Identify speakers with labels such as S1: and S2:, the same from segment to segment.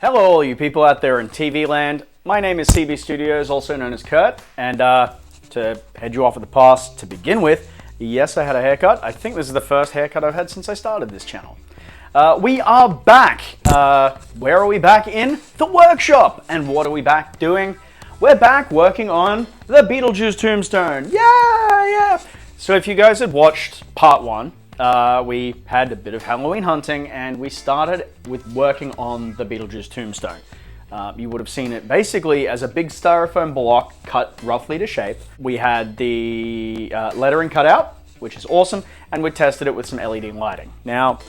S1: Hello all you people out there in TV land. My name is CB Studios, also known as Kurt, and to head you off at the past to begin with, yes, I had a haircut. I think this is the first haircut I've had since I started this channel. We are back. Where are we back? In the workshop. And what are we back doing? We're back working on the Beetlejuice Tombstone. Yeah! So if you guys had watched part one, we had a bit of Halloween hunting and we started with working on the Beetlejuice Tombstone. You would have seen it basically as a big styrofoam block cut roughly to shape. We had the lettering cut out, which is awesome, and we tested it with some LED lighting. Now,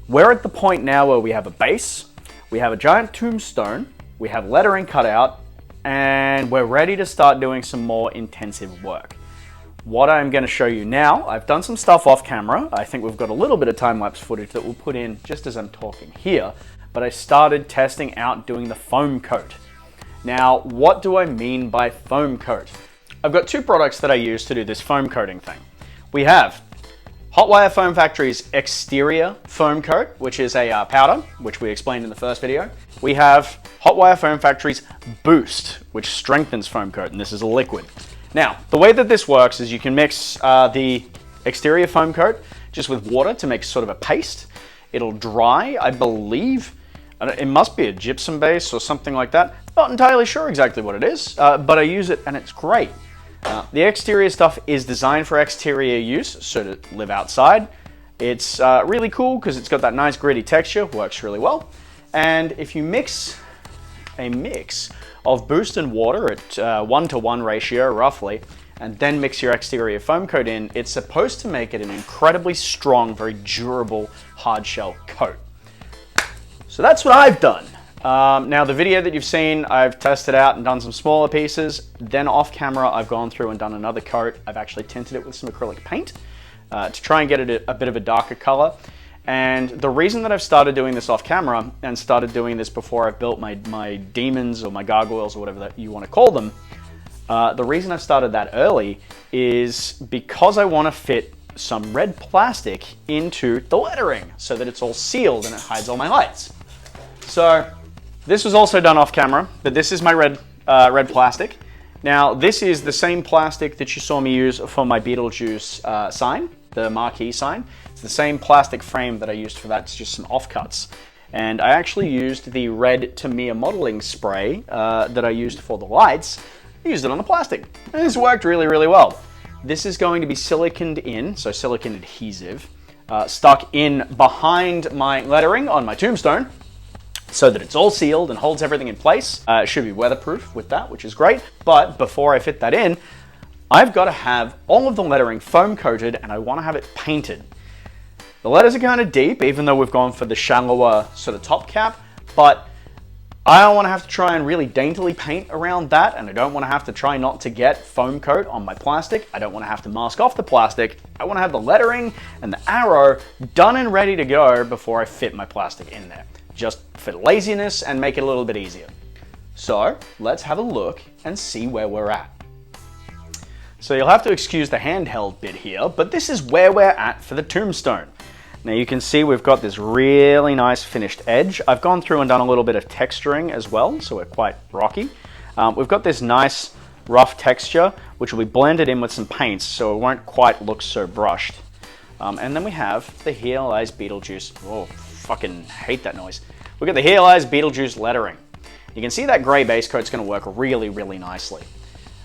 S1: we're at the point now where we have a base, we have a giant tombstone, we have lettering cut out, and we're ready to start doing some more intensive work. What I'm going to show you now, I've done some stuff off camera. I think we've got a little bit of time-lapse footage that we'll put in just as I'm talking here, but I started testing out doing the foam coat. Now, what do I mean by foam coat? I've got two products that I use to do this foam coating thing. We have Hotwire Foam Factory's exterior foam coat, which is a powder, which we explained in the first video. We have Hotwire Foam Factory's Boost, which strengthens foam coat, and this is a liquid. Now, the way that this works is you can mix the exterior foam coat just with water to make sort of a paste. It'll dry, I believe. It must be a gypsum base or something like that. Not entirely sure exactly what it is, but I use it and it's great. The exterior stuff is designed for exterior use, so to live outside. It's really cool because it's got that nice gritty texture, works really well. And if you mix a mix of Boost and water at 1-to-1 ratio roughly, and then mix your exterior foam coat in, it's supposed to make it an incredibly strong, very durable hard shell coat. So that's what I've done. Now the video that you've seen, I've tested out and done some smaller pieces. Then off camera, I've gone through and done another coat. I've actually tinted it with some acrylic paint to try and get it a bit of a darker color. And the reason that I've started doing this off camera and started doing this before I've built my demons or my gargoyles or whatever that you want to call them, the reason I've started that early is because I want to fit some red plastic into the lettering so that it's all sealed and it hides all my lights. So this was also done off camera, but this is my red plastic. Now this is the same plastic that you saw me use for my Beetlejuice sign, the marquee sign. It's the same plastic frame that I used for that. It's just some offcuts. And I actually used the red Tamiya modeling spray that I used for the lights. I used it on the plastic. And this worked really, really well. This is going to be siliconed in, so silicone adhesive, stuck in behind my lettering on my tombstone so that it's all sealed and holds everything in place. It should be weatherproof with that, which is great. But before I fit that in, I've got to have all of the lettering foam coated and I want to have it painted. The letters are kind of deep, even though we've gone for the shallower sort of top cap, but I don't want to have to try and really daintily paint around that, and I don't want to have to try not to get foam coat on my plastic. I don't want to have to mask off the plastic. I want to have the lettering and the arrow done and ready to go before I fit my plastic in there, just for laziness and make it a little bit easier. So let's have a look and see where we're at. So you'll have to excuse the handheld bit here, but this is where we're at for the tombstone. Now you can see we've got this really nice finished edge. I've gone through and done a little bit of texturing as well, so we're quite rocky. We've got this nice rough texture, which will be blended in with some paints, so it won't quite look so brushed. And then we have the Here Lies Beetlejuice. Oh, fucking hate that noise. We've got the Here Lies Beetlejuice lettering. You can see that gray base coat's going to work really, really nicely.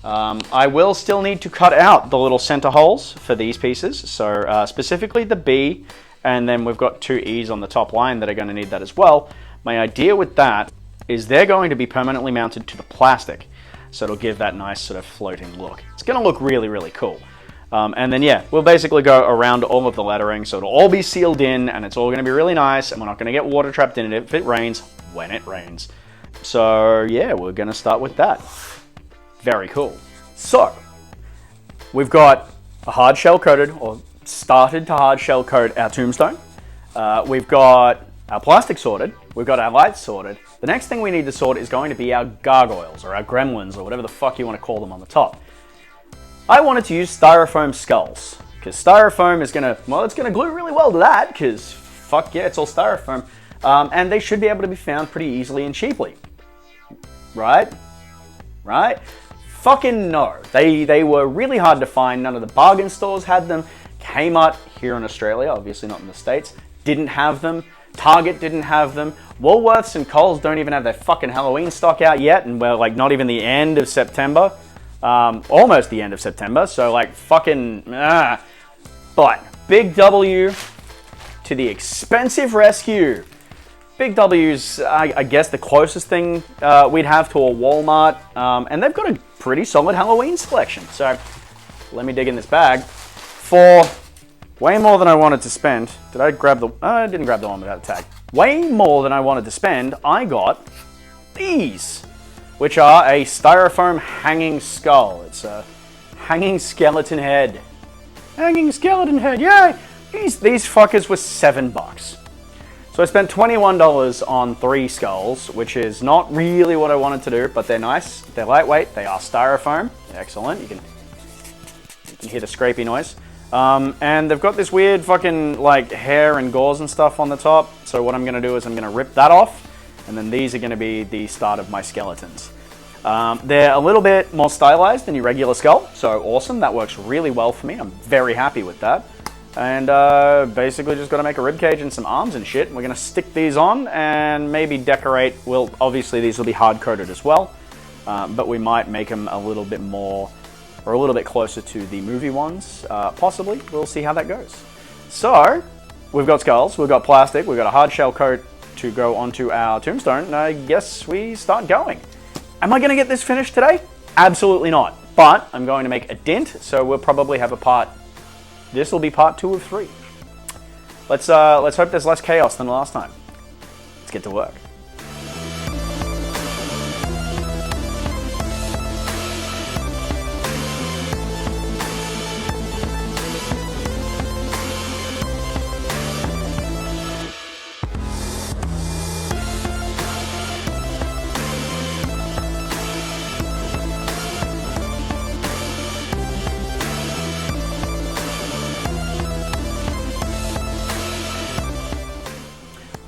S1: I will still need to cut out the little center holes for these pieces, so specifically the B, and then we've got two E's on the top line that are going to need that as well. My idea with that is they're going to be permanently mounted to the plastic, so it'll give that nice sort of floating look. It's going to look really, really cool. And then yeah, we'll basically go around all of the lettering, so it'll all be sealed in, and it's all going to be really nice, and we're not going to get water trapped in it if it rains, when it rains. So yeah, we're going to start with that. Very cool. So, we've got a hard shell coated, or started to hard shell coat our tombstone. We've got our plastic sorted. We've got our lights sorted. The next thing we need to sort is going to be our gargoyles, or our gremlins, or whatever the fuck you want to call them on the top. I wanted to use styrofoam skulls, because styrofoam is going to, well, it's going to glue really well to that, because fuck yeah, it's all styrofoam. and they should be able to be found pretty easily and cheaply. Right? Right? Fucking no. They were really hard to find. None of the bargain stores had them. Kmart here in Australia, obviously not in the States, didn't have them. Target didn't have them. Woolworths and Coles don't even have their fucking Halloween stock out yet, and we're like not even the end of September. Almost the end of September, so like fucking... But Big W to the expensive rescue. Big W's, I guess, the closest thing we'd have to a Walmart, and they've got a pretty solid Halloween selection. So let me dig in this bag. For way more than I wanted to spend, did I grab the... I didn't grab the one without a tag. Way more than I wanted to spend, I got these, which are a styrofoam hanging skull. It's a hanging skeleton head. Hanging skeleton head, yay! These fuckers were $7. So I spent $21 on 3 skulls, which is not really what I wanted to do, but they're nice. They're lightweight. They are styrofoam. Excellent. You can hear the scrapey noise. And they've got this weird fucking like hair and gauze and stuff on the top. So what I'm going to do is I'm going to rip that off, and then these are going to be the start of my skeletons. They're a little bit more stylized than your regular skull, so awesome. That works really well for me. I'm very happy with that. And basically just got to make a ribcage and some arms and shit. We're going to stick these on and maybe decorate. Well, obviously these will be hard-coated as well, but we might make them a little bit more, or a little bit closer to the movie ones, possibly. We'll see how that goes. So, we've got skulls, we've got plastic, we've got a hard shell coat to go onto our tombstone, and I guess we start going. Am I going to get this finished today? Absolutely not. But I'm going to make a dent, so we'll probably have a part... This will be part 2 of 3. Let's hope there's less chaos than last time. Let's get to work.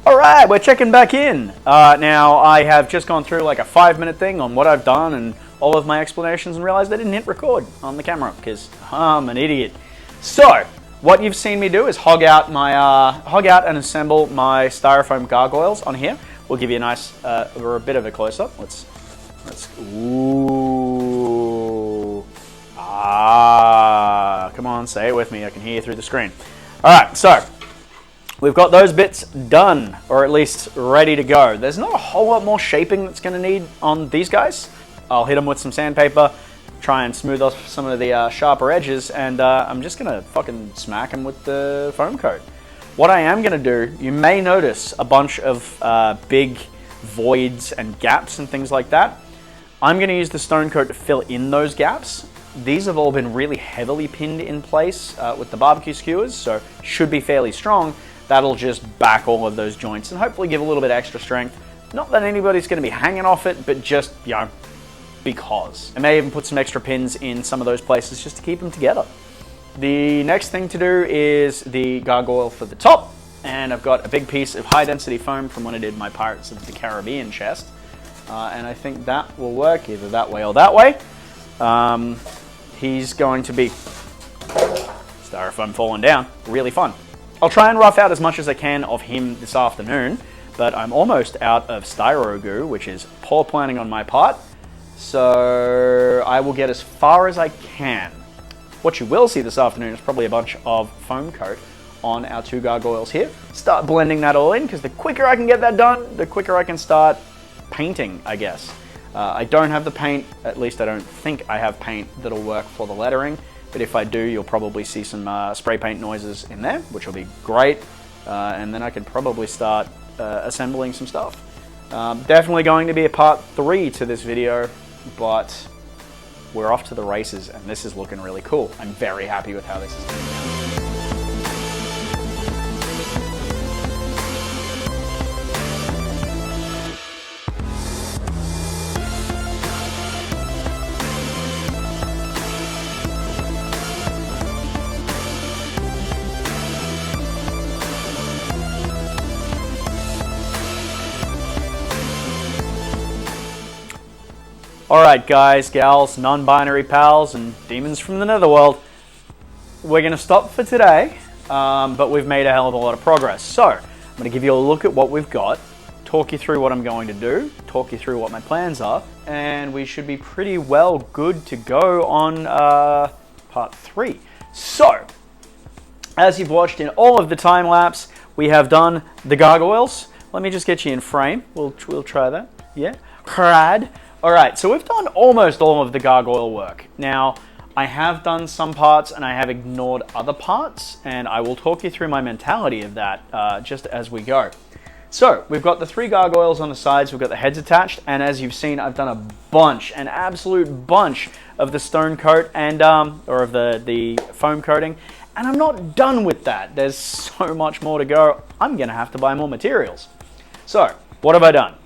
S1: Alright, we're checking back in. Now, I have just gone through like a 5-minute thing on what I've done and all of my explanations and realized I didn't hit record on the camera because I'm an idiot. So, what you've seen me do is hog out and assemble my styrofoam gargoyles on here. We'll give you a nice, or a bit of a close-up. Ooh. Come on, say it with me. I can hear you through the screen. Alright, so... we've got those bits done, or at least ready to go. There's not a whole lot more shaping that's going to need on these guys. I'll hit them with some sandpaper, try and smooth off some of the sharper edges, and I'm just going to fucking smack them with the FoamCoat. What I am going to do, you may notice a bunch of big voids and gaps and things like that. I'm going to use the stone coat to fill in those gaps. These have all been really heavily pinned in place with the barbecue skewers, so should be fairly strong. That'll just back all of those joints and hopefully give a little bit extra strength. Not that anybody's going to be hanging off it, but just, you know, because. I may even put some extra pins in some of those places just to keep them together. The next thing to do is the gargoyle for the top, and I've got a big piece of high density foam from when I did my Pirates of the Caribbean chest, and I think that will work either that way or that way. He's going to be styrofoam falling down, really fun. I'll try and rough out as much as I can of him this afternoon, but I'm almost out of styro goo, which is poor planning on my part, so I will get as far as I can. What you will see this afternoon is probably a bunch of FoamCoat on our 2 gargoyles here. Start blending that all in, because the quicker I can get that done, the quicker I can start painting, I guess. I don't have the paint, at least I don't think I have paint that'll work for the lettering. But if I do, you'll probably see some spray paint noises in there, which will be great. And then I can probably start assembling some stuff. Definitely going to be a part 3 to this video, but we're off to the races, and this is looking really cool. I'm very happy with how this is going. Alright guys, gals, non-binary pals, and demons from the netherworld. We're going to stop for today, but we've made a hell of a lot of progress. So, I'm going to give you a look at what we've got, talk you through what I'm going to do, talk you through what my plans are, and we should be pretty well good to go on part 3. So, as you've watched in all of the time lapse, we have done the gargoyles. Let me just get you in frame. We'll try that. Yeah. Crad. Alright, so we've done almost all of the gargoyle work. Now, I have done some parts and I have ignored other parts, and I will talk you through my mentality of that just as we go. So, we've got the 3 gargoyles on the sides, we've got the heads attached, and as you've seen, I've done a bunch, an absolute bunch of the stone coat and, or of the foam coating, and I'm not done with that. There's so much more to go. I'm gonna have to buy more materials. So, what have I done?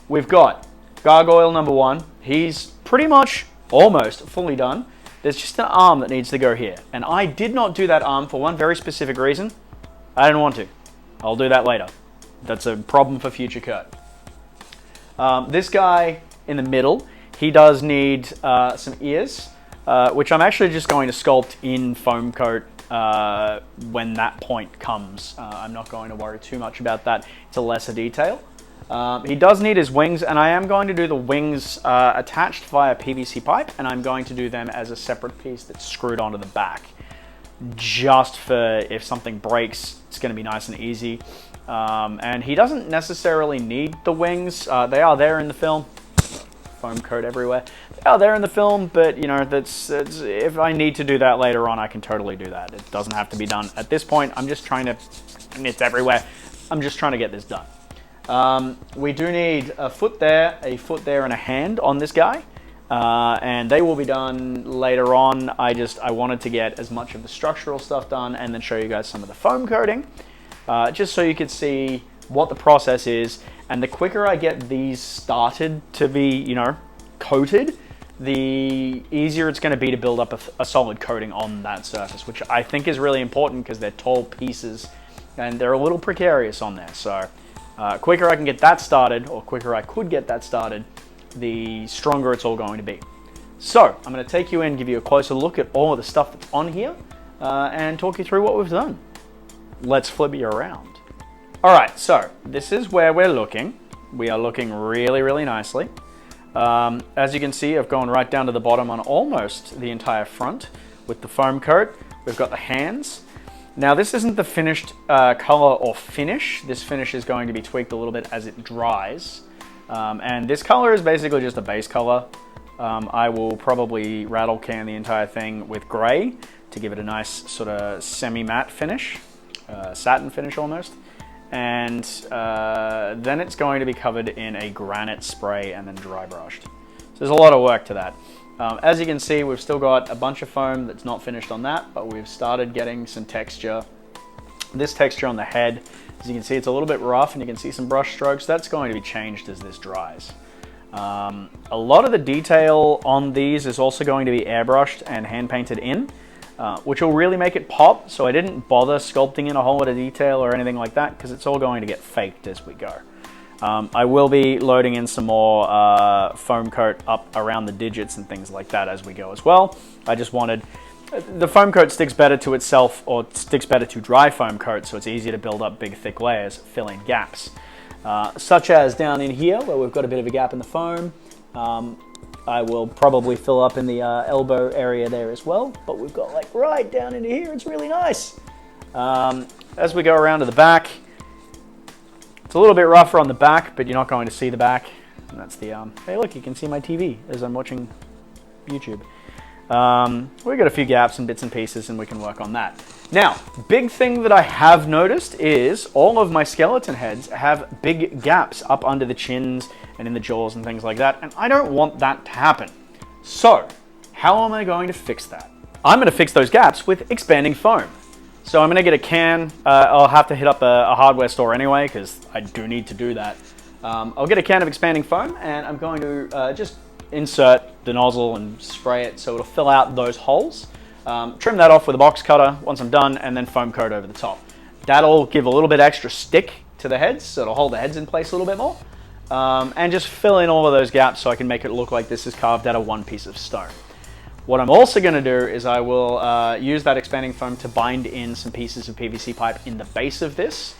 S1: We've got gargoyle number 1. He's pretty much almost fully done. There's just an arm that needs to go here. And I did not do that arm for one very specific reason. I didn't want to. I'll do that later. That's a problem for future Kurt. This guy in the middle, he does need some ears, which I'm actually just going to sculpt in FoamCoat when that point comes. I'm not going to worry too much about that. It's a lesser detail. He does need his wings, and I am going to do the wings attached via PVC pipe, and I'm going to do them as a separate piece that's screwed onto the back. Just for if something breaks, it's going to be nice and easy. And he doesn't necessarily need the wings. They are there in the film. Foam coat everywhere. They are there in the film, but you know, that's if I need to do that later on, I can totally do that. It doesn't have to be done at this point. I'm just trying to, and it's everywhere. I'm just trying to get this done. We do need a foot there, and a hand on this guy, and they will be done later on. I wanted to get as much of the structural stuff done and then show you guys some of the foam coating, just so you could see what the process is. And the quicker I get these started to be, you know, coated, the easier it's going to be to build up a solid coating on that surface, which I think is really important because they're tall pieces and they're a little precarious on there. So quicker I can get that started, or quicker I could get that started, the stronger it's all going to be. So I'm going to take you in, give you a closer look at all of the stuff that's on here, and talk you through what we've done. Let's flip you around. Alright, so this is where we're looking. We are looking really, really nicely. As you can see, I've gone right down to the bottom on almost the entire front with the foam coat. We've got the hands. Now this isn't the finished color or finish. This finish is going to be tweaked a little bit as it dries. And this color is basically just a base color. I will probably rattle can the entire thing with gray to give it a nice sort of semi-matte finish, satin finish almost. And then it's going to be covered in a granite spray and then dry brushed. So there's a lot of work to that. As you can see, we've still got a bunch of foam that's not finished on that, but we've started getting some texture. This texture on the head, as you can see, it's a little bit rough and you can see some brush strokes. That's going to be changed as this dries. A lot of the detail on these is also going to be airbrushed and hand painted in, which will really make it pop. So I didn't bother sculpting in a whole lot of detail or anything like that because it's all going to get faked as we go. I will be loading in some more foam coat up around the digits and things like that as we go as well. I just wanted, the foam coat sticks better to itself, or sticks better to dry foam coat, so it's easier to build up big thick layers, fill in gaps. Such as down in here where we've got a bit of a gap in the foam. I will probably fill up in the elbow area there as well, but we've got like right down into here, it's really nice. As we go around to the back, it's a little bit rougher on the back, but you're not going to see the back. And that's the, hey look, you can see my TV as I'm watching YouTube. We've got a few gaps and bits and pieces and we can work on that. Now, big thing that I have noticed is all of my skeleton heads have big gaps up under the chins and in the jaws and things like that, and I don't want that to happen. So, how am I going to fix that? I'm going to fix those gaps with expanding foam. So I'm going to get a can. I'll have to hit up a hardware store anyway because I do need to do that. I'll get a can of expanding foam and I'm going to just insert the nozzle and spray it so it'll fill out those holes. Trim that off with a box cutter once I'm done, and then foam coat over the top. That'll give a little bit extra stick to the heads, so it'll hold the heads in place a little bit more. and just fill in all of those gaps so I can make it look like this is carved out of one piece of stone. What I'm also going to do is I will use that expanding foam to bind in some pieces of PVC pipe in the base of this,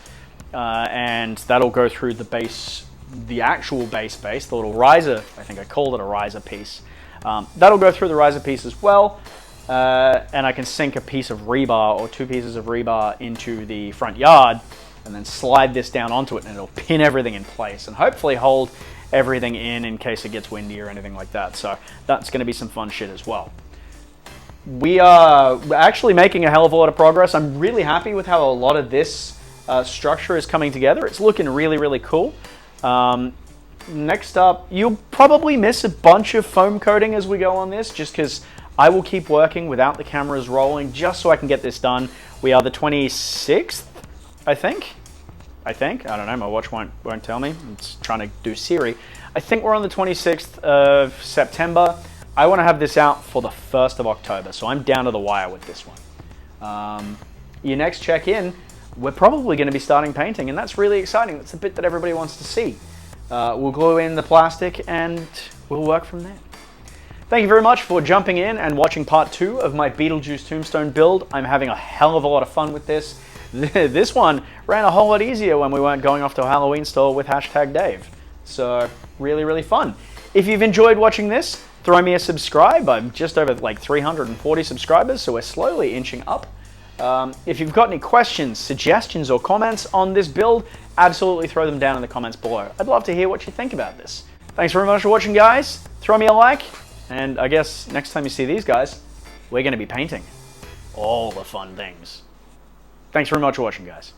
S1: and that'll go through the base, the actual base, the little riser. I think I called it a riser piece. That'll go through the riser piece as well, and I can sink a piece of rebar or 2 pieces of rebar into the front yard and then slide this down onto it, and it'll pin everything in place and hopefully hold everything in case it gets windy or anything like that. So that's going to be some fun shit as well. We are actually making a hell of a lot of progress. I'm really happy with how a lot of this structure is coming together. It's looking really, really cool. Next up, you'll probably miss a bunch of foam coating as we go on this, just because I will keep working without the cameras rolling just so I can get this done. We are the 26th, I think. I don't know, my watch won't tell me. It's trying to do Siri. I think we're on the 26th of September. I want to have this out for the 1st of October, so I'm down to the wire with this one. Your next check-in, we're probably going to be starting painting, and that's really exciting. That's the bit that everybody wants to see. We'll glue in the plastic, and we'll work from there. Thank you very much for jumping in and watching part 2 of my Beetlejuice Tombstone build. I'm having a hell of a lot of fun with this. This one ran a whole lot easier when we weren't going off to a Halloween store with #Dave. So really, really fun. If you've enjoyed watching this, throw me a subscribe. I'm just over like 340 subscribers, so we're slowly inching up. If you've got any questions, suggestions, or comments on this build, absolutely throw them down in the comments below. I'd love to hear what you think about this. Thanks very much for watching, guys. Throw me a like, and I guess next time you see these guys, we're going to be painting all the fun things. Thanks very much for watching, guys.